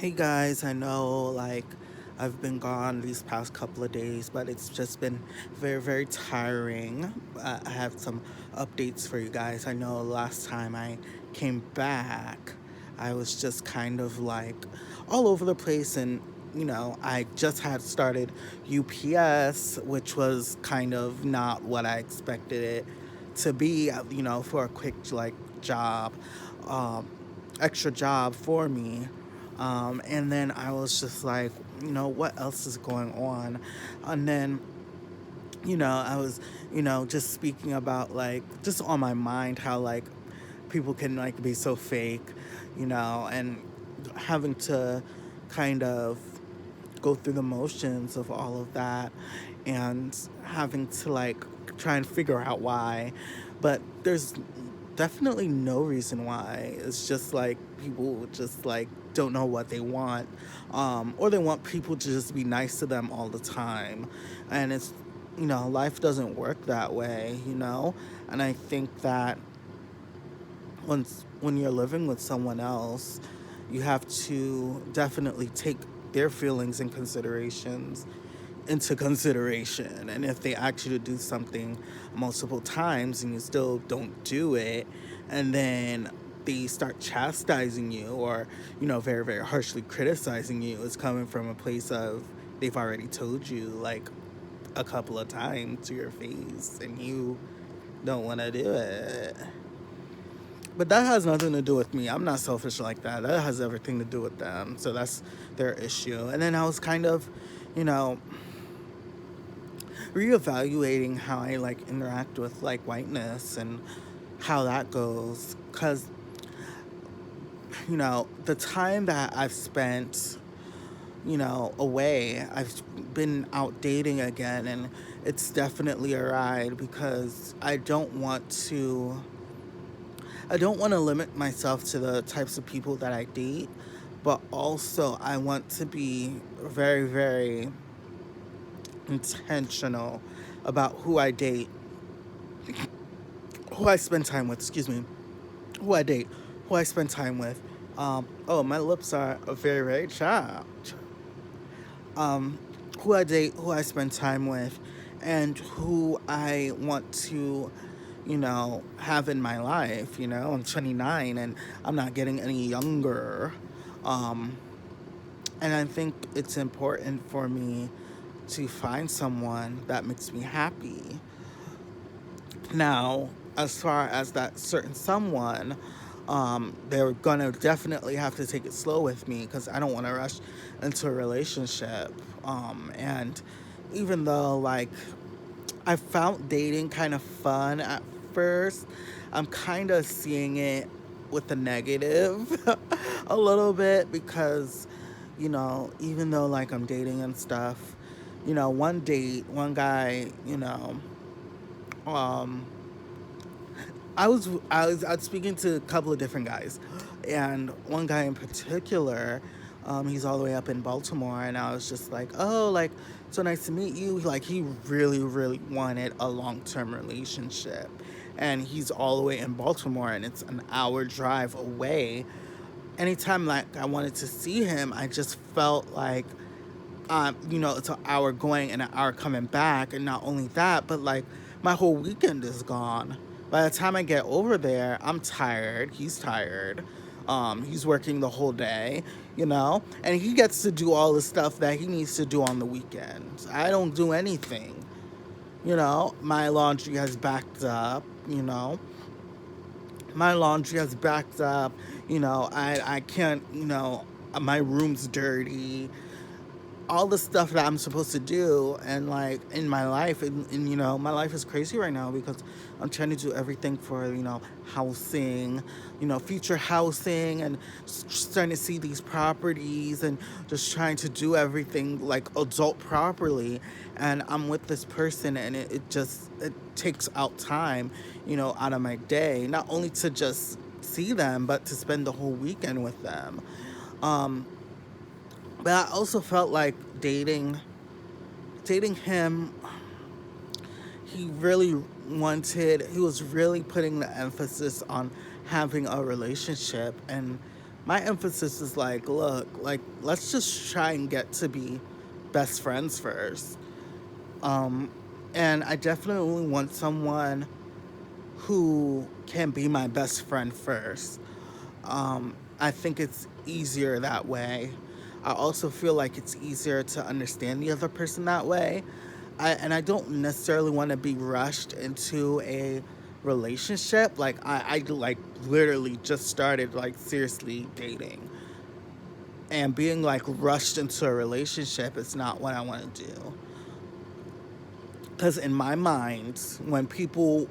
Hey guys, I know I've been gone these past couple of days, but it's just been very, very tiring. I have some updates for you guys. I know last time I came back, I was just kind of all over the place, and I just had started UPS, which was kind of not what I expected it to be, for a quick job. Um, Extra job for me. And then I was just like, what else is going on? And then, I was, just speaking about just on my mind how people can be so fake, and having to kind of go through the motions of all of that and having to try and figure out why. But there's definitely no reason why. It's just people just don't know what they want, or they want people to just be nice to them all the time. And it's, life doesn't work that way, and I think that when you're living with someone else, you have to definitely take their feelings and considerations into consideration. And if they ask you to do something multiple times and you still don't do it, and then they start chastising you or, very, very harshly criticizing you, it's coming from a place of they've already told you a couple of times to your face and you don't want to do it. But that has nothing to do with me. I'm not selfish like that. That has everything to do with them. So that's their issue. And then I was kind of, you know, reevaluating how I interact with whiteness and how that goes. Because, the time that I've spent, away, I've been out dating again. And it's definitely a ride because I don't want to limit myself to the types of people that I date, but also I want to be very, very intentional about who I date, who I spend time with, excuse me, who I date, who I spend time with. Oh, my lips are very, very chapped. Um, who I date, who I spend time with, and who I want to, have in my life. I'm 29 and I'm not getting any younger. Um, and I think it's important for me to find someone that makes me happy. Now, as far as that certain someone, they're gonna definitely have to take it slow with me because I don't want to rush into a relationship. And even though I found dating kind of fun at first, I'm kind of seeing it with the negative a little bit because, even though I'm dating and stuff, one date, one guy, um, I was speaking to a couple of different guys, and one guy in particular, he's all the way up in Baltimore, and I was just like, oh, so nice to meet you. He really, really wanted a long-term relationship, and he's all the way in Baltimore, and it's an hour drive away. Anytime I wanted to see him, I just felt it's an hour going and an hour coming back. And not only that, but my whole weekend is gone. By the time I get over there, I'm tired. He's tired. He's working the whole day, and he gets to do all the stuff that he needs to do on the weekends. I don't do anything. My laundry has backed up, my laundry has backed up, I can't, my room's dirty, all the stuff that I'm supposed to do and in my life, and my life is crazy right now because I'm trying to do everything for housing, future housing, and starting to see these properties and just trying to do everything adult properly. And I'm with this person, and it takes out time, out of my day, not only to just see them but to spend the whole weekend with them. um but I also felt like dating him, he was really putting the emphasis on having a relationship, and my emphasis is like, look, like, let's just try and get to be best friends first. Um, and I definitely want someone who can be my best friend first. I think it's easier that way. I also feel like it's easier to understand the other person that way. And I don't necessarily want to be rushed into a relationship. Like I like literally just started like seriously dating. And being like rushed into a relationship is not what I want to do. Because in my mind, when people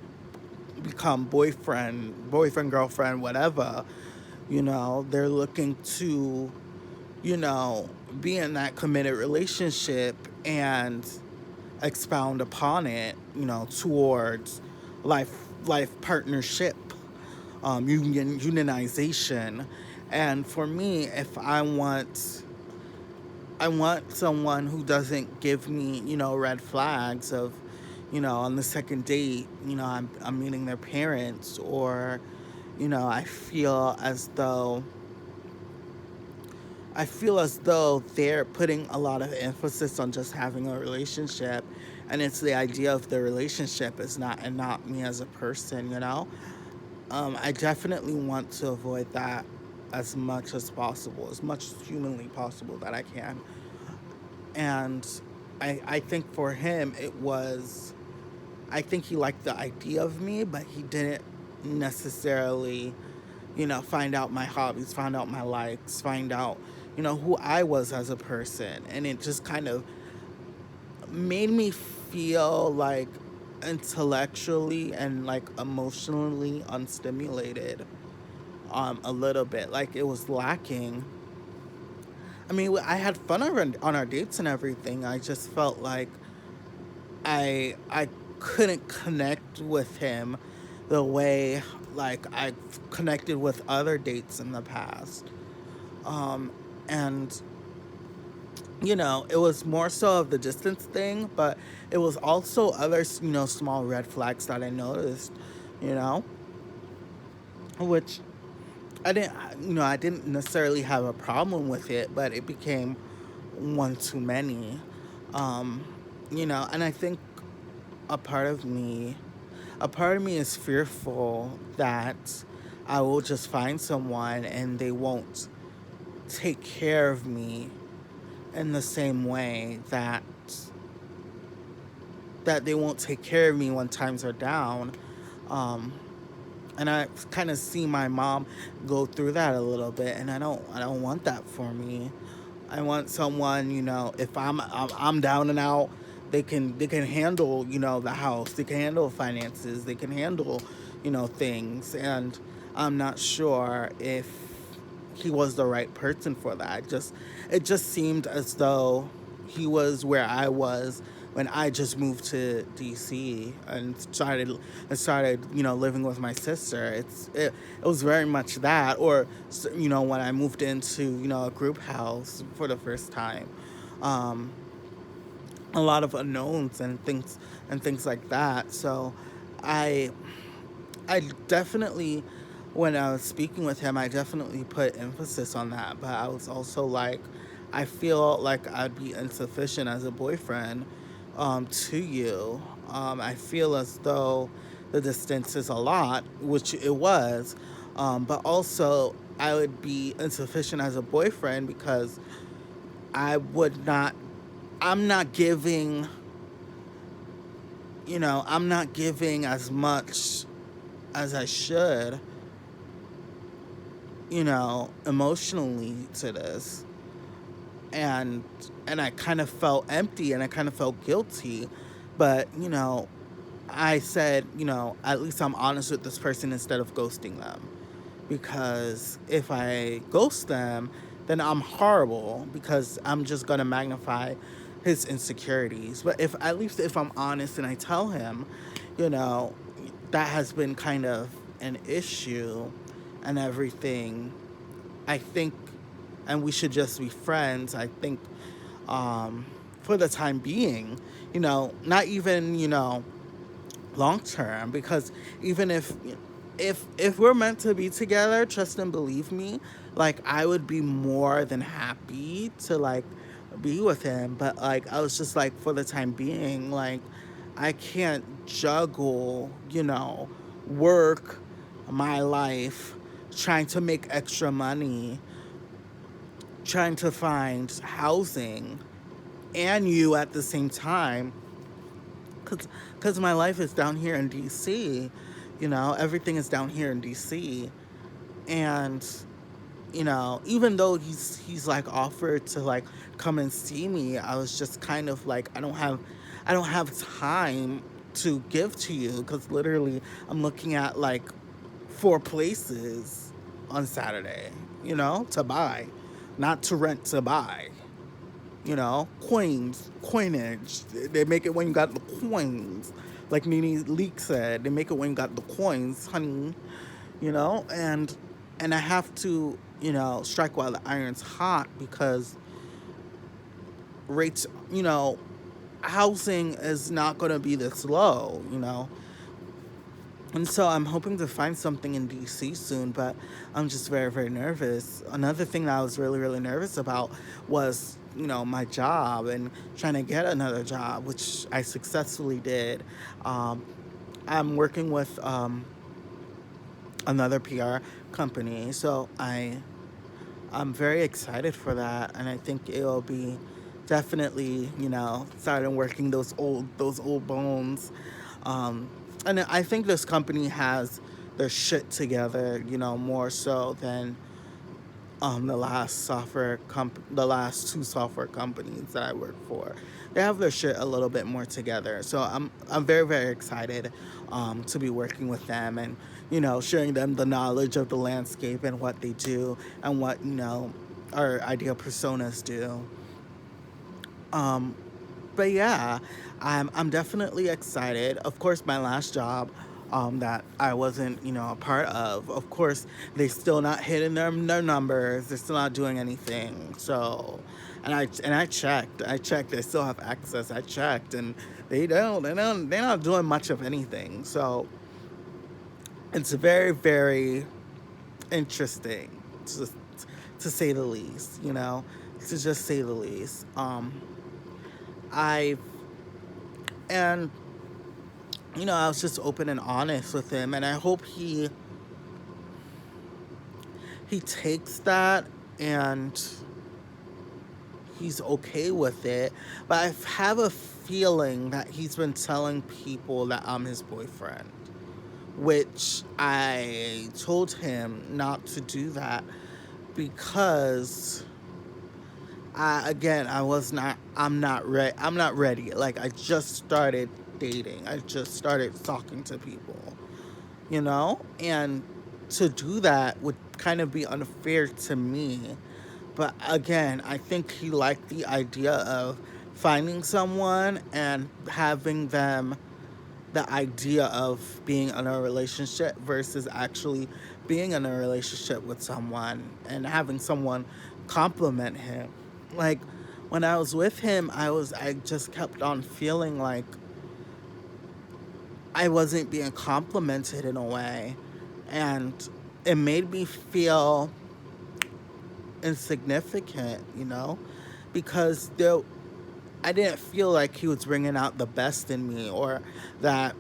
become boyfriend, girlfriend, whatever, they're looking to, you know, be in that committed relationship and expound upon it, towards life life partnership, unionization. And for me, if I want someone who doesn't give me, red flags of, on the second date, I'm meeting their parents, or, I feel as though they're putting a lot of emphasis on just having a relationship, and it's the idea of the relationship is not and not me as a person. I definitely want to avoid that as much as possible, as much as humanly possible that I can. And I think for him, I think he liked the idea of me, but he didn't necessarily, find out my hobbies, find out my likes, find out, who I was as a person. And it just kind of made me feel like intellectually and like emotionally unstimulated, a little bit. Like it was lacking. I mean, I had fun on our dates and everything. I just felt like I couldn't connect with him the way like I connected with other dates in the past. And it was more so of the distance thing, but it was also other, small red flags that I noticed, you know, which I didn't necessarily have a problem with it, but it became one too many. Um, and I think a part of me, a part of me is fearful that I will just find someone and they won't take care of me in the same way that they won't take care of me when times are down. Um, and I kind of see my mom go through that a little bit, and I don't want that for me. I want someone, if I'm down and out, they can handle, the house, they can handle finances, they can handle, things. And I'm not sure if he was the right person for that. It just seemed as though he was where I was when I just moved to DC and started living with my sister. It was very much that, or when I moved into a group house for the first time. Um, a lot of unknowns and things like that. So I I definitely, when I was speaking with him, I definitely put emphasis on that. But I was also like, I feel like I'd be insufficient as a boyfriend, to you. I feel as though the distance is a lot, which it was. But also, I would be insufficient as a boyfriend because I would not, I'm not giving, I'm not giving as much as I should, emotionally to this. And and I kind of felt empty and I kind of felt guilty. But, I said, at least I'm honest with this person instead of ghosting them. Because if I ghost them, then I'm horrible because I'm just gonna magnify his insecurities. But if at least if I'm honest and I tell him, you know, that has been kind of an issue and everything, I think, and we should just be friends. I think, for the time being, not even long term, because even if we're meant to be together, trust and believe me, like I would be more than happy to like be with him. But like I was just like for the time being, like I can't juggle, work, my life, trying to make extra money, trying to find housing, and you at the same time, because my life is down here in DC. Everything is down here in DC, and even though he's like offered to like come and see me, I was just kind of like I don't have time to give to you because literally I'm looking at like four places on Saturday, to buy, not to rent, to buy. Coinage. They make it when you got the coins. Like Nene Leak said, they make it when you got the coins, honey. And I have to, strike while the iron's hot because rates, housing is not going to be this low. And so I'm hoping to find something in DC soon, but I'm just very, very nervous. Another thing that I was really, really nervous about was, my job and trying to get another job, which I successfully did. Um, I'm working with another PR company, so I'm very excited for that, and I think it'll be definitely, starting working those old bones. Um, and I think this company has their shit together, more so than the last two software companies that I work for. They have their shit a little bit more together. So I'm very, very excited to be working with them and sharing them the knowledge of the landscape and what they do and what our ideal personas do. Um, but yeah, I'm definitely excited. Of course, my last job, that I wasn't, a part of course, they still not hitting their numbers. They're still not doing anything. So, and I checked. They still have access. I checked, and they're not doing much of anything. So it's very, very interesting to say the least. To just say the least. I and I was just open and honest with him, and I hope he takes that and he's okay with it. But I have a feeling that he's been telling people that I'm his boyfriend, which I told him not to do that because I'm not ready. Like I just started dating. I just started talking to people, and to do that would kind of be unfair to me. But again, I think he liked the idea of finding someone and having them the idea of being in a relationship versus actually being in a relationship with someone and having someone compliment him. Like when I was with him, I just kept on feeling like I wasn't being complimented in a way, and it made me feel insignificant, because I didn't feel like he was bringing out the best in me or that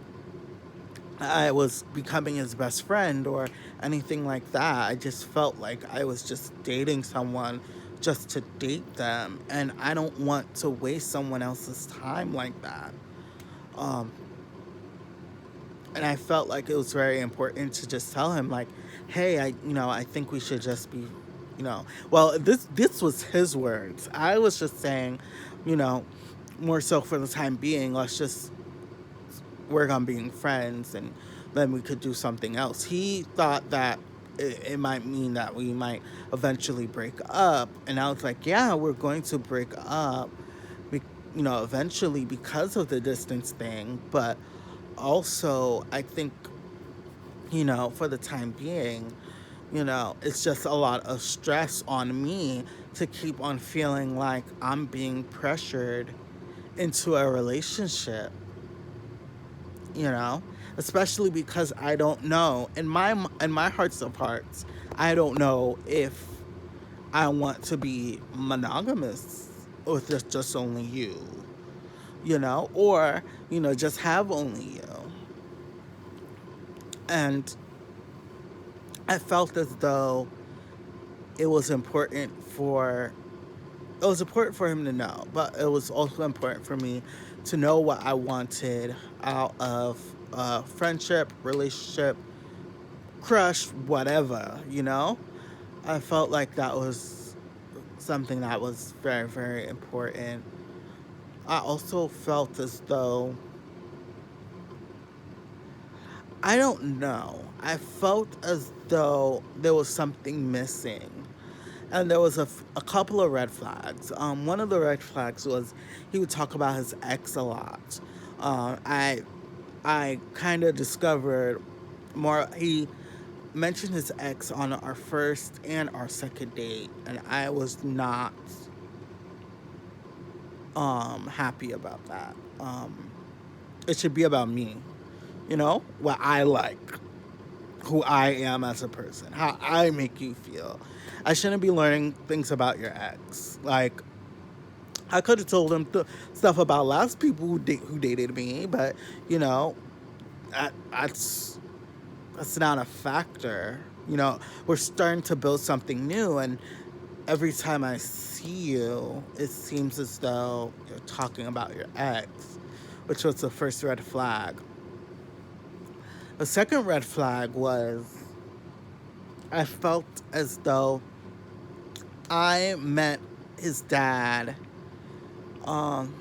I was becoming his best friend or anything like that. I just felt like I was just dating someone just to date them, and I don't want to waste someone else's time like that. Um, and I felt like it was very important to just tell him like, hey, I think we should just be, well, this was his words. I was just saying, you know, more so for the time being, let's just work on being friends and then we could do something else. He thought that it might mean that we might eventually break up. And I was like, yeah, we're going to break up, be- eventually because of the distance thing. But also, I think, for the time being, it's just a lot of stress on me to keep on feeling like I'm being pressured into a relationship, you know, especially because I don't know in my hearts of hearts, I don't know if I want to be monogamous with just only you, or just have only you. And I felt as though it was important for him to know, but it was also important for me to know what I wanted out of a friendship, relationship, crush, whatever. I felt like that was something that was very, very important. I also felt as though, I don't know, I felt as though there was something missing. And there was a couple of red flags. One of the red flags was he would talk about his ex a lot. I kind of discovered more. He mentioned his ex on our first and our second date, and I was not happy about that. It should be about me, what I like, who I am as a person, how I make you feel. I shouldn't be learning things about your ex. Like, I could have told him stuff about last people who dated me, but that's not a factor. We're starting to build something new, and every time I see you, it seems as though you're talking about your ex, which was the first red flag. The second red flag was I felt as though I met his dad um,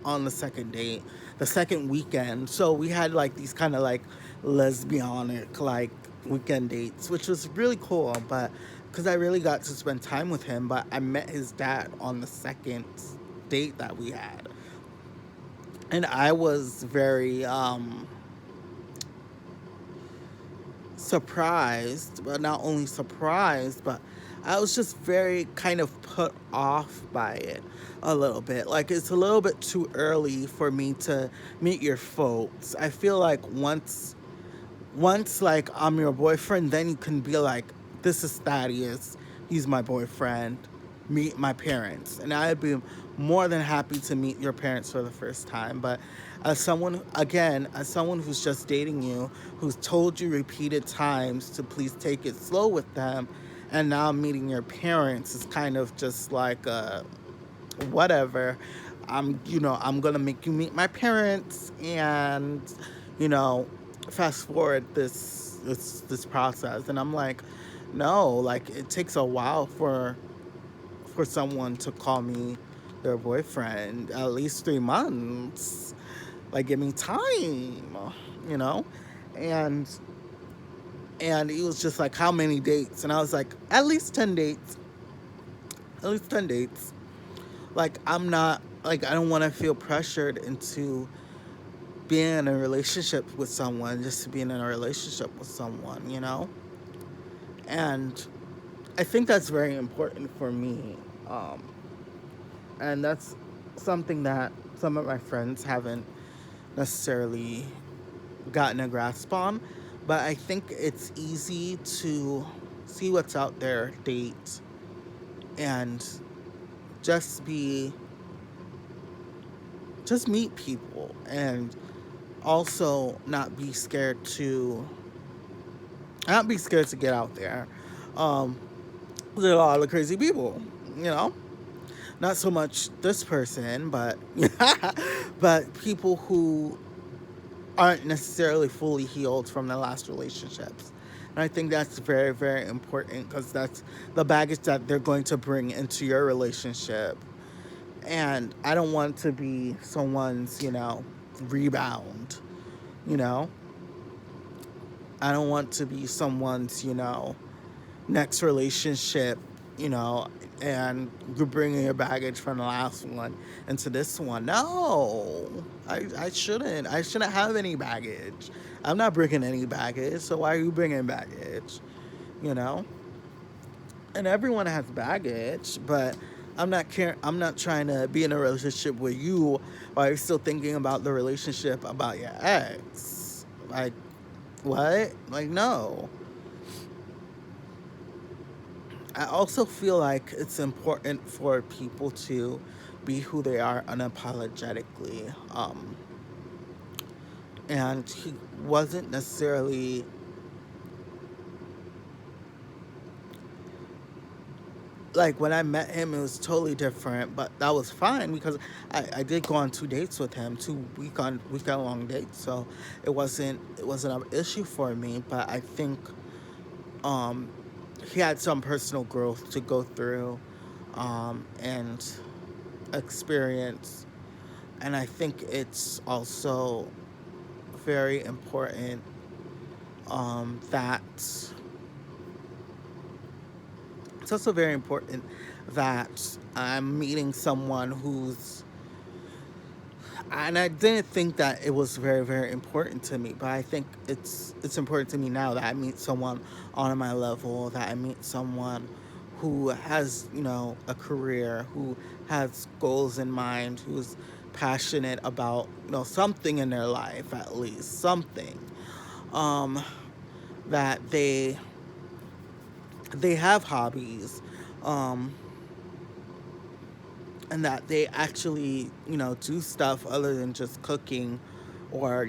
on the second date, the second weekend. So we had like these kind of like lesbianic like weekend dates, which was really cool. But because I really got to spend time with him, but I met his dad on the second date that we had, and I was very surprised, but not only surprised, but I was just very kind of put off by it a little bit. Like, it's a little bit too early for me to meet your folks. I feel like once like I'm your boyfriend, then you can be like, this is Thaddeus, he's my boyfriend, meet my parents. And I'd be more than happy to meet your parents for the first time. But as someone who's just dating you, who's told you repeated times to please take it slow with them, and now meeting your parents is kind of just like whatever. I'm gonna make you meet my parents, and you know fast forward this process. And I'm like, no, like, it takes a while for someone to call me their boyfriend. At least 3 months. Like, give me time, you know and he was just like, how many dates? And I was like, at least 10 dates. At least 10 dates. Like, I'm not, like, I don't want to feel pressured into being in a relationship with someone just to be in a relationship with someone. And I think that's very important for me. And that's something that some of my friends haven't necessarily gotten a grasp on. But I think it's easy to see what's out there, date, and just be, just meet people, and also not be scared to get out there. Um, there's a lot of crazy people, you know. Not so much this person, but but people who aren't necessarily fully healed from their last relationships. And I think that's very, very important, because that's the baggage that they're going to bring into your relationship. And I don't want to be someone's, rebound, you know? I don't want to be someone's, next relationship, you know, and you're bringing your baggage from the last one into this one. No, I shouldn't. I shouldn't have any baggage. I'm not bringing any baggage, so why are you bringing baggage? You know? And everyone has baggage, but I'm not trying to be in a relationship with you while you're still thinking about the relationship about your ex. Like, what? Like, no. I also feel like it's important for people to be who they are unapologetically. And he wasn't necessarily like when I met him, it was totally different, but that was fine because I did go on 2 dates with him, weekend long dates, so it wasn't an issue for me. But I think um, he had some personal growth to go through and experience, and I think it's also very important that it's also very important that I'm meeting someone who's, and I didn't think that it was very, very important to me, but I think it's important to me now that I meet someone on my level, that I meet someone who has, a career, who has goals in mind, who's passionate about, something in their life, at least something. Um, that they have hobbies. Um, and that they actually, do stuff other than just cooking or,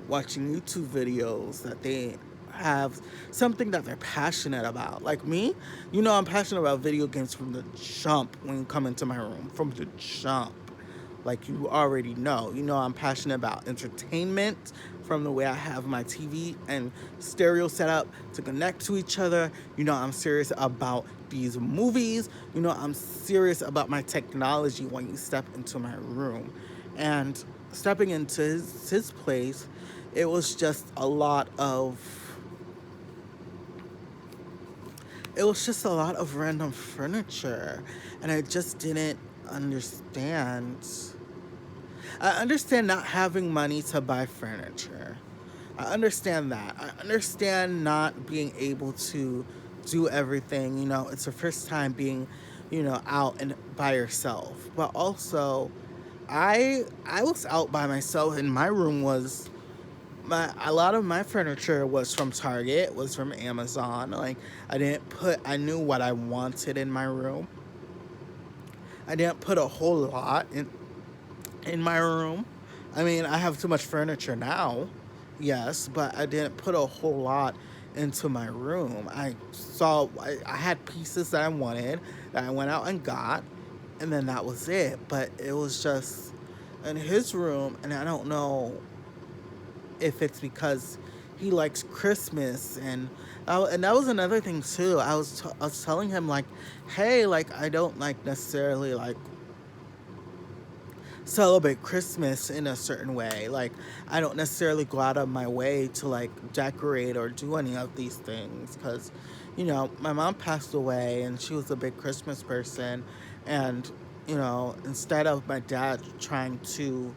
watching YouTube videos, that they have something that they're passionate about. Like me, I'm passionate about video games from the jump when you come into my room, from the jump. Like you already know. I'm passionate about entertainment from the way I have my TV and stereo set up to connect to each other. I'm serious about these movies. I'm serious about my technology when you step into my room. And stepping into his place, it was just a lot of it was just a lot of random furniture, and I just didn't understand. I understand not having money to buy furniture. I understand that. I understand not being able to do everything. It's your first time being, out and by yourself. But also, I was out by myself, and my room was a lot of my furniture was from Target, was from Amazon. Like I knew what I wanted in my room. I didn't put a whole lot in my room. I mean, I have too much furniture now, yes, but I didn't put a whole lot into my room. I had pieces that I wanted that I went out and got, and then that was it. But it was just in his room, and I don't know if it's because he likes Christmas, and that was another thing too. I was telling him like, hey, like I don't like necessarily like celebrate Christmas in a certain way. Like, I don't necessarily go out of my way to like decorate or do any of these things because, my mom passed away and she was a big Christmas person. And, instead of my dad trying to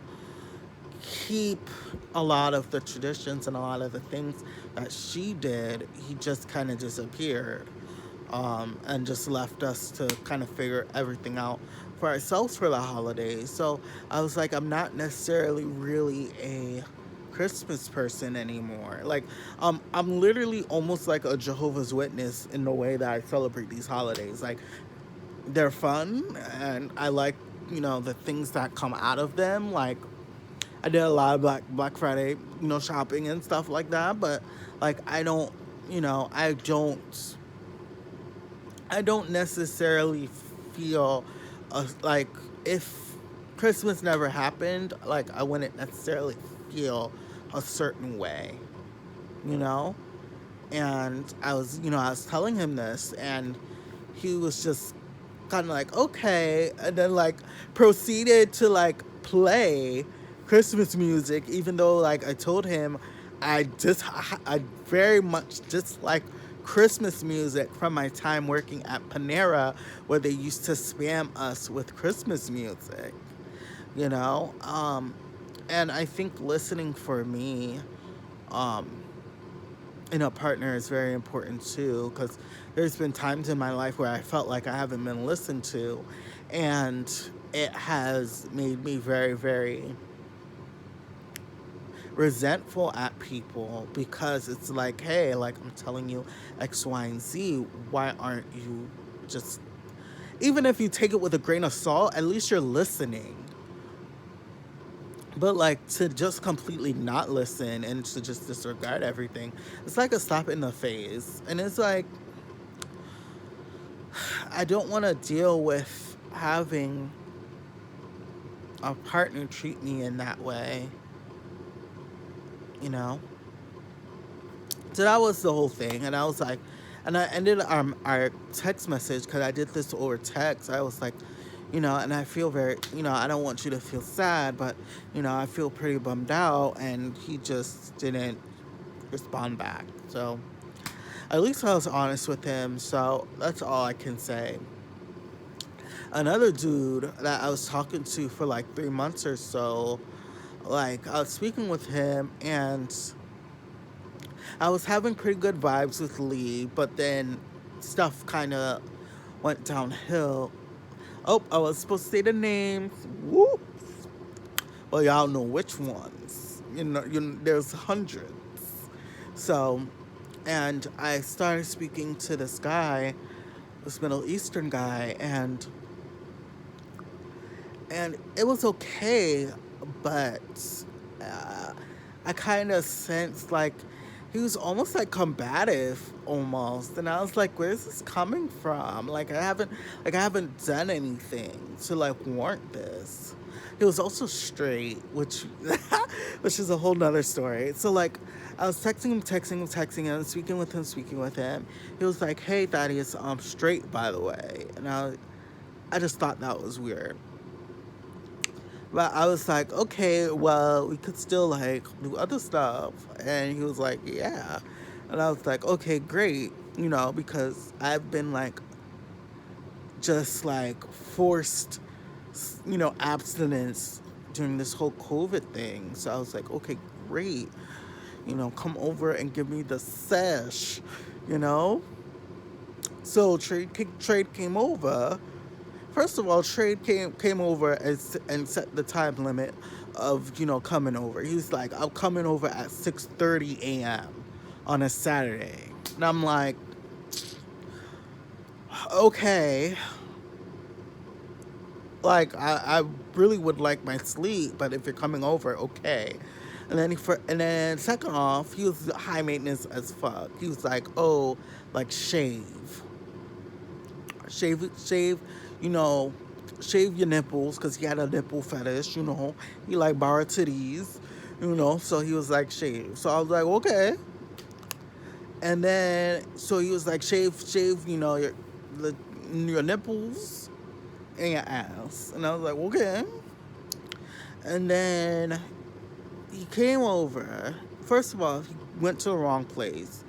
keep a lot of the traditions and a lot of the things that she did, he just kind of disappeared and just left us to kind of figure everything out for ourselves for the holidays. So I was like, I'm not necessarily really a Christmas person anymore. Like, I'm literally almost like a Jehovah's Witness in the way that I celebrate these holidays. Like, they're fun, and I like, the things that come out of them. Like, I did a lot of Black Friday, shopping and stuff like that. But like, I don't necessarily feel like if Christmas never happened, like I wouldn't necessarily feel a certain way, you know? And I was telling him this, and he was just kind of like, okay, and then like proceeded to like play Christmas music, even though like I told him I very much dislike Christmas music from my time working at Panera, where they used to spam us with Christmas music, you know? And I think listening for me, um, in a partner is very important too, because there's been times in my life where I felt like I haven't been listened to, and it has made me very, very resentful at people, because it's like, hey, like, I'm telling you X, Y, and Z. Why aren't you just, even if you take it with a grain of salt, at least you're listening. But like, to just completely not listen and to just disregard everything, it's like a slap in the face. And it's like, I don't want to deal with having a partner treat me in that way, you know? So that was the whole thing. And I was like, and I ended our text message, because I did this over text. I was like, and I feel very, I don't want you to feel sad, but, I feel pretty bummed out. And he just didn't respond back. So at least I was honest with him. So that's all I can say. Another dude that I was talking to for like 3 months or so, like, I was speaking with him, and I was having pretty good vibes with Lee, but then stuff kind of went downhill. Oh, I was supposed to say the names. Whoop. Well, y'all know which ones. There's hundreds. So, and I started speaking to this guy, this Middle Eastern guy, and it was okay, but I kind of sensed like he was almost like combative almost, and I was like, where's this coming from? Like, I haven't done anything to like warrant this. He was also straight, which which is a whole nother story. So like, I was texting him, speaking with him. He was like, hey Thaddeus, I'm straight, by the way. And I just thought that was weird. But I was like, okay, well, we could still like do other stuff. And he was like, yeah. And I was like, okay, great. Because I've been like, just like forced, abstinence during this whole COVID thing. So I was like, okay, great. Come over and give me the sesh, you know? So Trade came over. First of all, Trade came over and set the time limit of, coming over. He was like, I'm coming over at 6:30 a.m. on a Saturday. And I'm like, okay. Like, I really would like my sleep, but if you're coming over, okay. And then second off, he was high maintenance as fuck. He was like, oh, like shave, you know, shave your nipples, because he had a nipple fetish, He like borrowed titties, so he was like, shave. So I was like, okay. And then, so he was like, shave, your nipples and your ass. And I was like, okay. And then he came over. First of all, he went to the wrong place.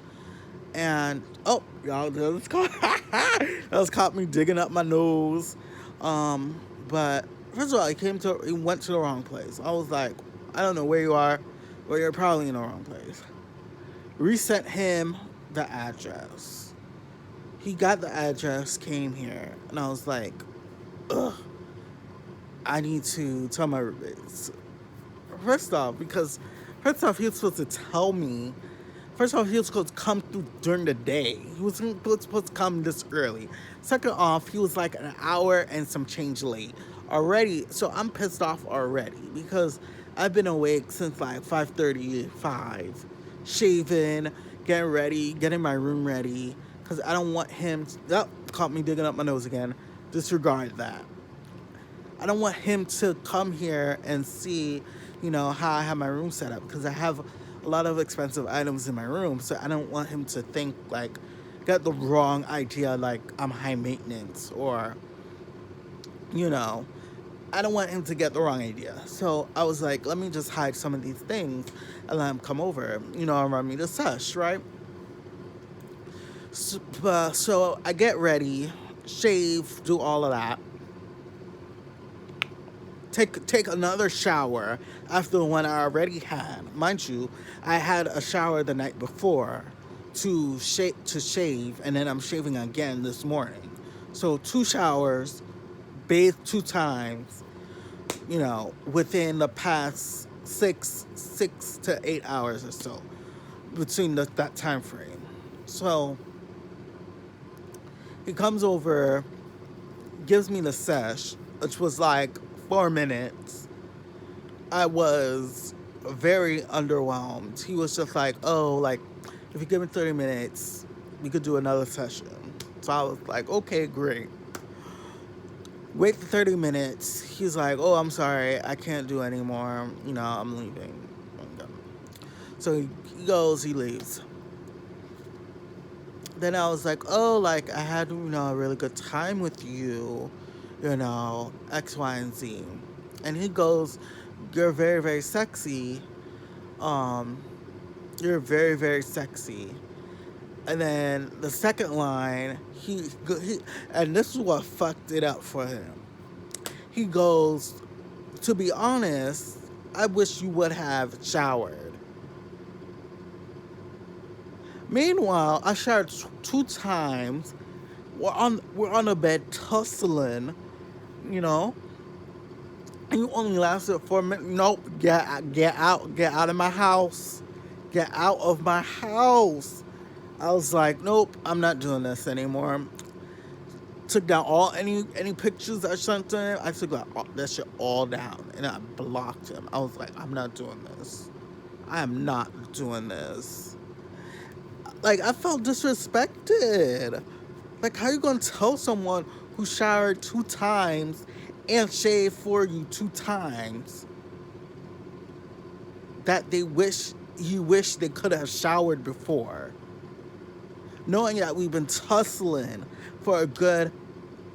And, oh, y'all, that was caught me digging up my nose. But first of all, he went to the wrong place. I was like, I don't know where you are, but you're probably in the wrong place. Resent him the address. He got the address, came here, and I was like, ugh, I need to tell my roommates. First off, he was supposed to tell me. First off, he was supposed to come through during the day. He was supposed to come this early. Second off, he was like an hour and some change late already. So I'm pissed off already, because I've been awake since like 5:35, shaving, getting ready, getting my room ready, because I don't want him to, caught me digging up my nose again. Disregard that. I don't want him to come here and see, how I have my room set up, because I have a lot of expensive items in my room. So I don't want him to think, like, get the wrong idea, like I'm high maintenance, or, I don't want him to get the wrong idea. So I was like, let me just hide some of these things and let him come over, and run me the sesh, right? So I get ready, shave, do all of that. Take another shower after the one I already had. Mind you, I had a shower the night before. to shave, and then I'm shaving again this morning. So 2 showers, bathed 2 times, within the past six to 8 hours or so, between that time frame. So he comes over, gives me the sesh, which was like 4 minutes. I was very underwhelmed. He was just like, oh, like, if you give me 30 minutes, we could do another session. So I was like, okay, great. Wait for 30 minutes. He's like, oh, I'm sorry, I can't do anymore. I'm leaving. So he goes, he leaves. Then I was like, oh, like, I had, a really good time with you, X, Y, and Z. And he goes, you're very, very sexy. You're very, very sexy. And then the second line, he and this is what fucked it up for him. He goes, to be honest, I wish you would have showered. Meanwhile, I showered 2 times. We're on the bed tussling, and you only lasted for a minute. Nope, get out of my house, get out of my house. I was like, nope, I'm not doing this anymore. Took down any pictures I sent to him. I took that shit all down, and I blocked him. I was like, I'm not doing this. I am not doing this. Like, I felt disrespected. Like, how you gonna tell someone who showered 2 times and shaved for you 2 times that you wish they could have showered before? Knowing that we've been tussling for a good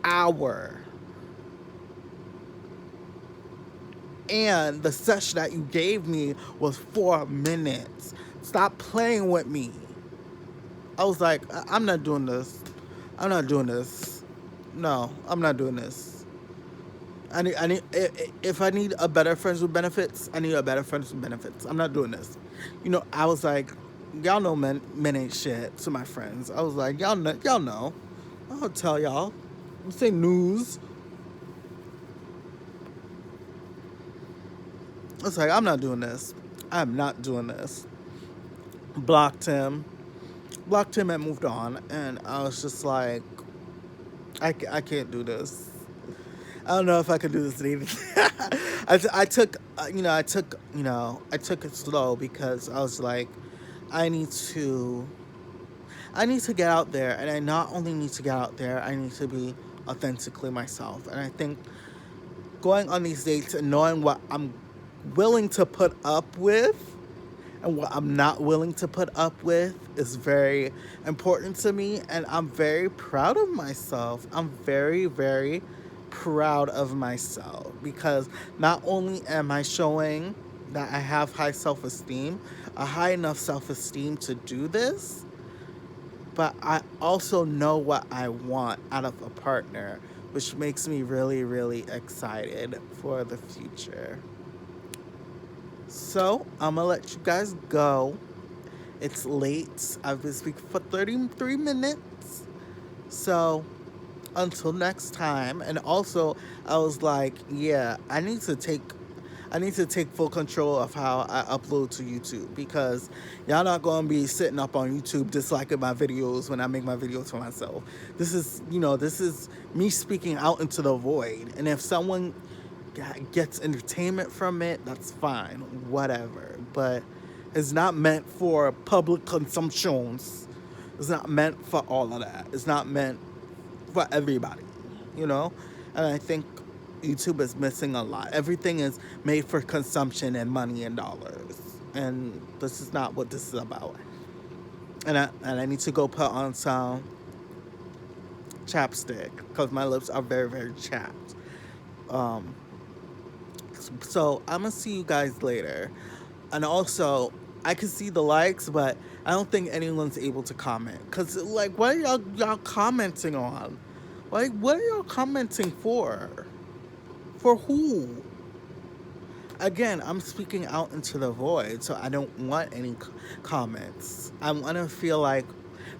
hour. And the session that you gave me was 4 minutes. Stop playing with me. I was like, I'm not doing this. I'm not doing this. No, I'm not doing this. If I need a better friends with benefits, I need a better friends with benefits. I'm not doing this. I was like, y'all know men ain't shit to my friends. I was like, y'all know. I'll tell y'all. This ain't news. I was like, I'm not doing this. I'm not doing this. Blocked him and moved on. And I was just like, I can't do this. I don't know if I could do this either. I took it slow because I was like, I need to get out there, and I not only need to get out there, I need to be authentically myself. And I think going on these dates and knowing what I'm willing to put up with and what I'm not willing to put up with is very important to me, and I'm very proud of myself. I'm very, very proud of myself because not only am I showing that I have high self-esteem, a high enough self-esteem to do this, but I also know what I want out of a partner, which makes me really, really excited for the future. So, I'm gonna let you guys go. It's late. I've been speaking for 33 minutes. So, until next time. And also, I was like, yeah, I need to take full control of how I upload to YouTube, because y'all not gonna be sitting up on YouTube disliking my videos when I make my videos for myself. This is me speaking out into the void. And if someone gets entertainment from it, that's fine, whatever. But it's not meant for public consumptions. It's not meant for all of that. It's not meant for everybody, And I think YouTube is missing a lot. Everything is made for consumption and money and dollars. And this is not what this is about. And I need to go put on some chapstick because my lips are very, very chapped. So I'm going to see you guys later. And also, I can see the likes, but I don't think anyone's able to comment. Because, like, what are y'all commenting on? Like, what are y'all commenting for? For who? Again, I'm speaking out into the void, so I don't want any comments. I want to feel like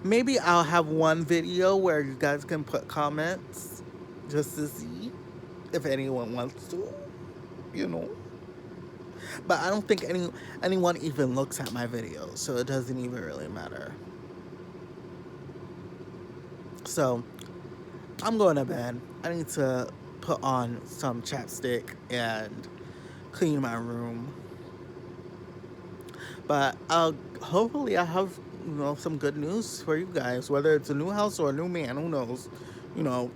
maybe I'll have one video where you guys can put comments just to see if anyone wants to, you know. But I don't think anyone even looks at my videos, so it doesn't even really matter. So I'm going to bed. I need to put on some chapstick and clean my room. But hopefully I have some good news for you guys. Whether it's a new house or a new man, who knows? You know,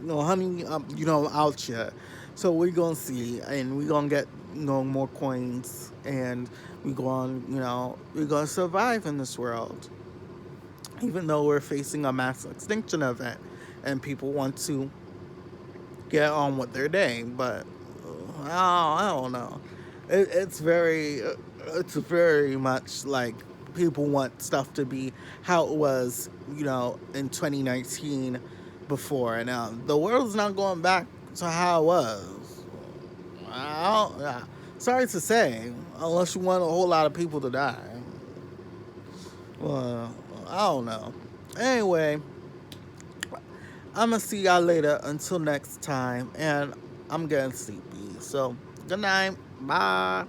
honey, out here. So we're gonna see, and we're gonna get more coins, and we're gonna survive in this world, even though we're facing a mass extinction event, and people want to get on with their day. But I don't know. It's very much like people want stuff to be how it was, in 2019 before. And the world's not going back to how it was. Sorry to say, unless you want a whole lot of people to die. Well, I don't know. Anyway, I'm gonna see y'all later. Until next time, and I'm getting sleepy. So, good night. Bye.